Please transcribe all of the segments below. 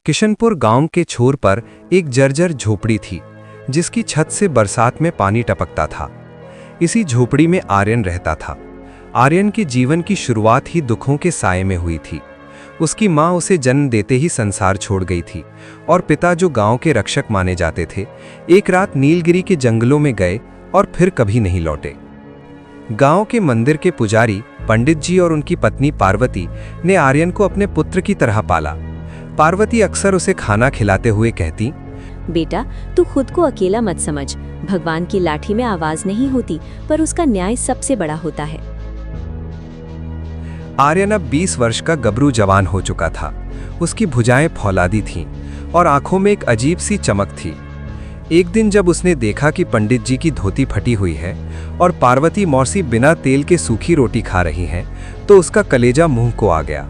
किशनपुर गांव के छोर पर एक जर्जर झोपड़ी थी, जिसकी छत से बरसात में पानी टपकता था। इसी झोपड़ी में आर्यन रहता था। आर्यन के जीवन की शुरुआत ही दुखों के साए में हुई थी। उसकी माँ उसे जन्म देते ही संसार छोड़ गई थी और पिता, जो गांव के रक्षक माने जाते थे, एक रात नीलगिरी के जंगलों में गए और फिर कभी नहीं लौटे। गांव के मंदिर के पुजारी पंडित जी और उनकी पत्नी पार्वती ने आर्यन को अपने पुत्र की तरह पाला। पार्वती अक्सर उसे खाना खिलाते हुए कहती, बेटा, तू खुद को अकेला मत समझ। भगवान की लाठी में आवाज नहीं होती, पर उसका न्याय सबसे बड़ा होता है। आर्यन अब 20 वर्ष का गबरू जवान हो चुका था। उसकी भुजाएं फौलादी थीं और आंखों में एक अजीब सी चमक थी। एक दिन जब उसने देखा कि पंडित जी की धोती फटी हुई है और पार्वती मौसी बिना तेल के सूखी रोटी खा रही हैं, तो उसका कलेजा मुंह को आ गया।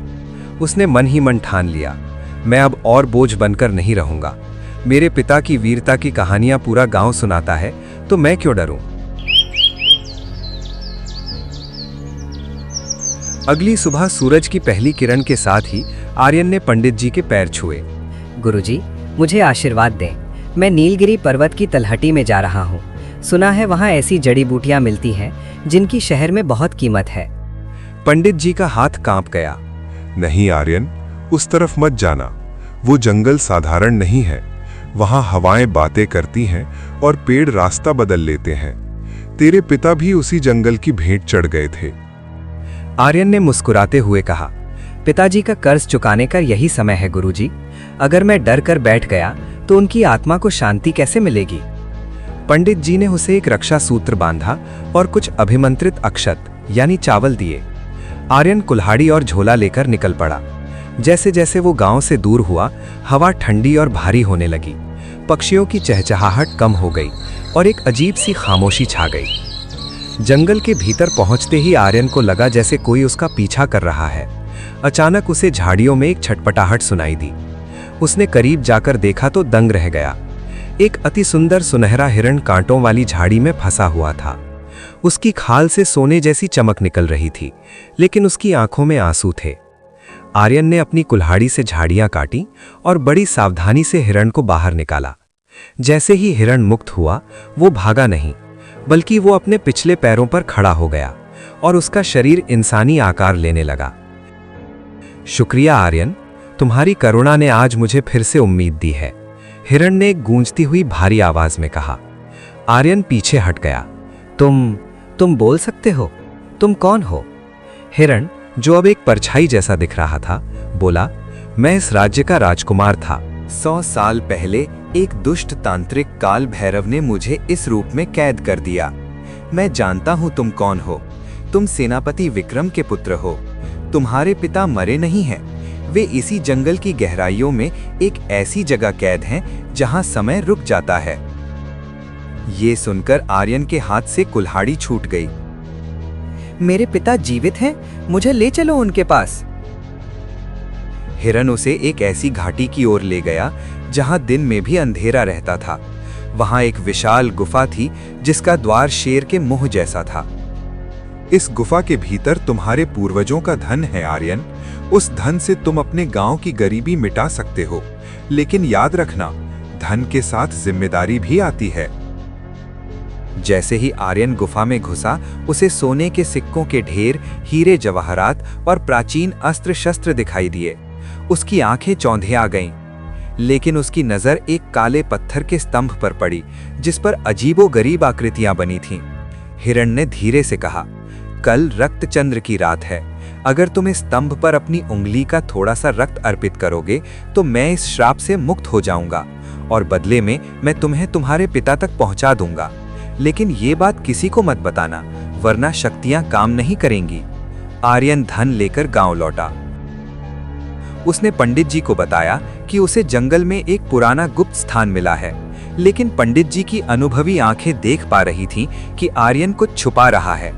उसने मन ही मन ठान लिया, मैं अब और बोझ बनकर नहीं रहूंगा। मेरे पिता की वीरता की कहानियां पूरा गांव सुनाता है, तो मैं क्यों डरूं। अगली सुबह सूरज की पहली किरण के साथ ही आर्यन ने पंडित जी के पैर छुए। गुरुजी, मुझे आशीर्वाद दें। मैं नीलगिरी पर्वत की तलहटी में जा रहा हूँ। सुना है वहाँ ऐसी जड़ी बूटियाँ मिलती हैं जिनकी शहर में बहुत कीमत है। पंडित जी का हाथ कांप गया। नहीं आर्यन, उस तरफ मत जाना। वो जंगल साधारण नहीं है। वहाँ हवाएं बातें करती हैं और पेड़ रास्ता बदल लेते हैं। तेरे पिता भी उसी जंगल की भेंट चढ़ गए थे। आर्यन ने मुस्कुराते हुए कहा, पिताजी का कर्ज चुकाने का यही समय है गुरुजी। अगर मैं डर कर बैठ गया तो उनकी आत्मा को शांति कैसे मिलेगी। पंडित जी ने उसे एक रक्षा सूत्र बांधा और कुछ अभिमंत्रित अक्षत यानी चावल दिए। आर्यन कुल्हाड़ी और झोला लेकर निकल पड़ा। जैसे जैसे वो गांव से दूर हुआ, हवा ठंडी और भारी होने लगी। पक्षियों की चहचहाहट कम हो गई और एक अजीब सी खामोशी छा गई। जंगल के भीतर पहुंचते ही आर्यन को लगा जैसे कोई उसका पीछा कर रहा है। अचानक उसे झाड़ियों में एक छटपटाहट सुनाई दी। उसने करीब जाकर देखा तो दंग रह गया। एक अति सुंदर सुनहरा हिरण कांटों वाली झाड़ी में फंसा हुआ था। उसकी खाल से सोने जैसी चमक निकल रही थी, लेकिन उसकी आंखों में आंसू थे। आर्यन ने अपनी कुल्हाड़ी से झाड़ियां काटी और बड़ी सावधानी से हिरण को बाहर निकाला। जैसे ही हिरण मुक्त हुआ, वो भागा नहीं, बल्कि वो अपने पिछले पैरों पर खड़ा हो गया और उसका शरीर इंसानी आकार लेने लगा। शुक्रिया आर्यन, तुम्हारी करुणा ने आज मुझे फिर से उम्मीद दी है, हिरण ने एक गूंजती हुई भारी आवाज में कहा। आर्यन पीछे हट गया। तुम बोल सकते हो? तुम कौन हो? हिरण, जो अब एक परछाई जैसा दिख रहा था, बोला, मैं इस राज्य का राजकुमार था। 100 साल पहले एक दुष्ट तांत्रिक काल भैरव ने मुझे इस रूप में कैद कर दिया। मैं जानता हूं तुम कौन हो। तुम सेनापति विक्रम के पुत्र हो। तुम्हारे पिता मरे नहीं हैं। वे इसी जंगल की गहराइयों में एक ऐसी जगह कैद हैं जहां समय रुक जाता है। ये सुनकर आर्यन के हाथ से कुल्हाड़ी छूट गई। मेरे पिता जीवित हैं, मुझे ले चलो उनके पास। हिरण उसे एक ऐसी घाटी की ओर ले गया जहां दिन में भी अंधेरा रहता था। वहां एक विशाल गुफा थी जिसका द्वार शेर के मुंह जैसा था। इस गुफा के भीतर तुम्हारे पूर्वजों का धन है आर्यन। उस धन से तुम अपने गांव की गरीबी मिटा सकते हो, लेकिन याद रखना, धन के साथ जिम्मेदारी भी आती है। जैसे ही आर्यन गुफा में घुसा, उसे सोने के सिक्कों के ढेर, हीरे जवाहरात और प्राचीन अस्त्र शस्त्र दिखाई दिए। उसकी आंखें चौंधे आ गईं, लेकिन उसकी नजर एक काले पत्थर के स्तंभ पर पड़ी जिस पर अजीबोगरीब आकृतियां बनी थीं। हिरण ने धीरे से कहा, कल रक्त चंद्र की रात है। अगर तुम इस स्तंभ पर अपनी उंगली का थोड़ा सा रक्त अर्पित करोगे तो मैं इस श्राप से मुक्त हो जाऊंगा और बदले में मैं तुम्हें तुम्हारे पिता तक पहुंचा दूंगा। लेकिन ये बात किसी को मत बताना, वरना शक्तियां काम नहीं करेंगी। आर्यन धन लेकर गांव लौटा। उसने पंडित जी को बताया कि उसे जंगल में एक पुराना गुप्त स्थान मिला है, लेकिन पंडित जी की अनुभवी आंखें देख पा रही थीं कि आर्यन कुछ छुपा रहा है।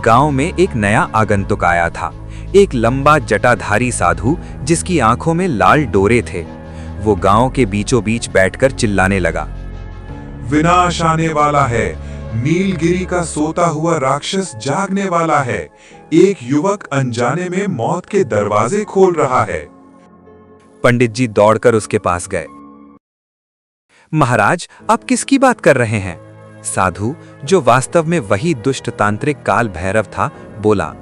गांव में एक नया आगंतुक आया था, एक लंबा जटाधारी साधु जिसकी आंखों में लाल डोरे थे। वो गांव के बीचों बीच बैठकर चिल्लाने लगा, विनाश आने वाला है। नीलगिरी का सोता हुआ राक्षस जागने वाला है। एक युवक अनजाने में मौत के दरवाजे खोल रहा है। पंडित जी दौड़कर उसके पास गए। महाराज, आप किसकी बात कर रहे हैं? साधु, जो वास्तव में वही दुष्ट तांत्रिक काल भैरव था, बोला।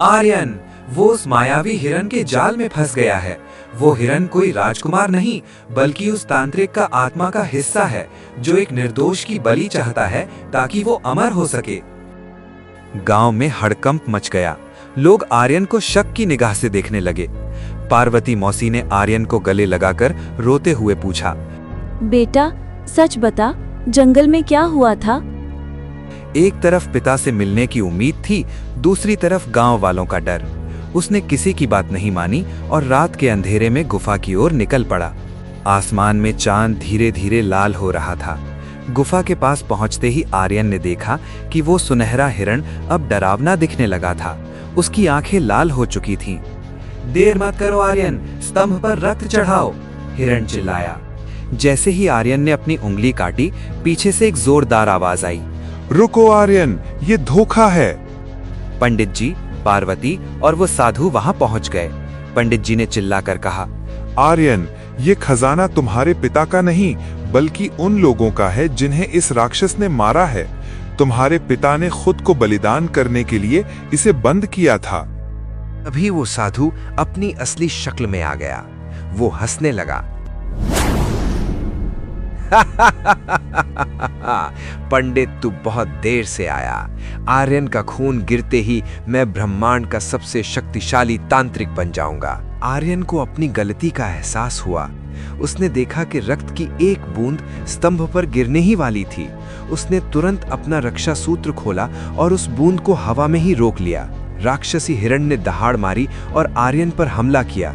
आर्यन, वो उस मायावी हिरन के जाल में फंस गया है। वो हिरन कोई राजकुमार नहीं, बल्कि उस तांत्रिक का आत्मा का हिस्सा है, जो एक निर्दोष की बलि चाहता है ताकि वो अमर हो सके। गांव में हड़कंप मच गया। लोग आर्यन को शक की निगाह से देखने लगे। पार्वती मौसी ने आर्यन को गले लगाकर रोते हुए पूछा, बेटा, सच बता, जंगल में क्या हुआ था? एक तरफ पिता से मिलने की उम्मीद थी, दूसरी तरफ गांव वालों का डर। उसने किसी की बात नहीं मानी और रात के अंधेरे में गुफा की ओर निकल पड़ा। आसमान में चांद धीरे धीरे लाल हो रहा था। गुफा के पास पहुंचते ही आर्यन ने देखा कि वो सुनहरा हिरण अब डरावना दिखने लगा था। उसकी आंखें लाल हो चुकी थीं। देर मत करो आर्यन, स्तंभ पर रक्त चढ़ाओ, हिरण चिल्लाया। जैसे ही आर्यन ने अपनी उंगली काटी, पीछे से एक जोरदार आवाज आई, रुको आर्यन, ये धोखा है। पंडित जी, पार्वती और वो साधु वहां पहुंच गए। पंडित जी ने चिल्लाकर कहा, आर्यन, ये खजाना तुम्हारे पिता का नहीं, बल्कि उन लोगों का है जिन्हें इस राक्षस ने मारा है। तुम्हारे पिता ने खुद को बलिदान करने के लिए इसे बंद किया था। अभी वो साधु अपनी असली शक्ल में आ गया। वो हंसने लगा। पंडित, तू बहुत देर से आया। आर्यन का खून गिरते ही मैं ब्रह्मांड का सबसे शक्तिशाली तांत्रिक बन जाऊंगा। आर्यन को अपनी गलती का एहसास हुआ। उसने देखा कि रक्त की एक बूंद स्तंभ पर गिरने ही वाली थी। उसने तुरंत अपना रक्षा सूत्र खोला और उस बूंद को हवा में ही रोक लिया। राक्षसी हिरण ने दहाड़ मारी और आर्यन पर हमला किया।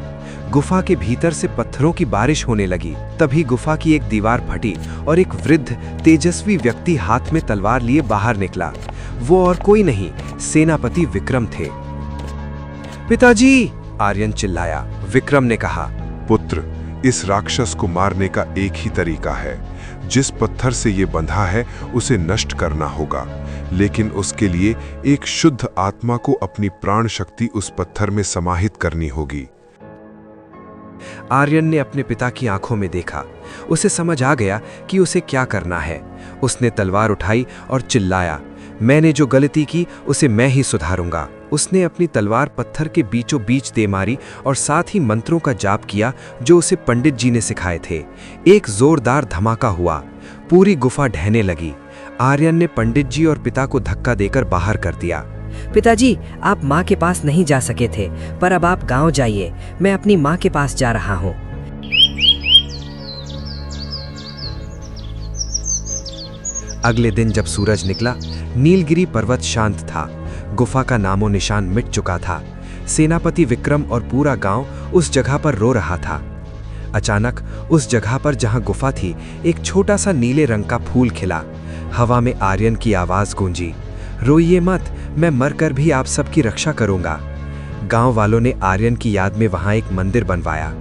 गुफा के भीतर से पत्थरों की बारिश होने लगी। तभी गुफा की एक दीवार फटी और एक वृद्ध तेजस्वी व्यक्ति हाथ में तलवार लिए बाहर निकला। वो और कोई नहीं, सेनापति विक्रम थे। पिताजी, आर्यन चिल्लाया। विक्रम ने कहा, पुत्र, इस राक्षस को मारने का एक ही तरीका है। जिस पत्थर से ये बंधा है उसे नष्ट करना होगा, लेकिन उसके लिए एक शुद्ध आत्मा को अपनी प्राण शक्ति उस पत्थर में समाहित करनी होगी। आर्यन ने अपने पिता की आंखों में देखा। उसे समझ आ गया कि उसे क्या करना है। उसने तलवार उठाई और चिल्लाया, मैंने जो गलती की उसे मैं ही सुधारूंगा। उसने अपनी तलवार पत्थर के बीचों बीच दे मारी और साथ ही मंत्रों का जाप किया जो उसे पंडित जी ने सिखाए थे। एक जोरदार धमाका हुआ। पूरी गुफा ढहने लगी। आर्यन ने पंडित जी और पिता को धक्का देकर बाहर कर दिया। पिताजी, आप माँ के पास नहीं जा सके थे, पर अब आप गांव जाइए। मैं अपनी माँ के पास जा रहा हूँ। अगले दिन जब सूरज निकला, नीलगिरी पर्वत शांत था। गुफा का नामो निशान मिट चुका था। सेनापति विक्रम और पूरा गांव उस जगह पर रो रहा था। अचानक उस जगह पर जहां गुफा थी, एक छोटा सा नीले रंग का फूल खिला। हवा में आर्यन की आवाज गूंजी, रोइए मत, मैं मरकर भी आप सबकी रक्षा करूंगा। गांव वालों ने आर्यन की याद में वहां एक मंदिर बनवाया।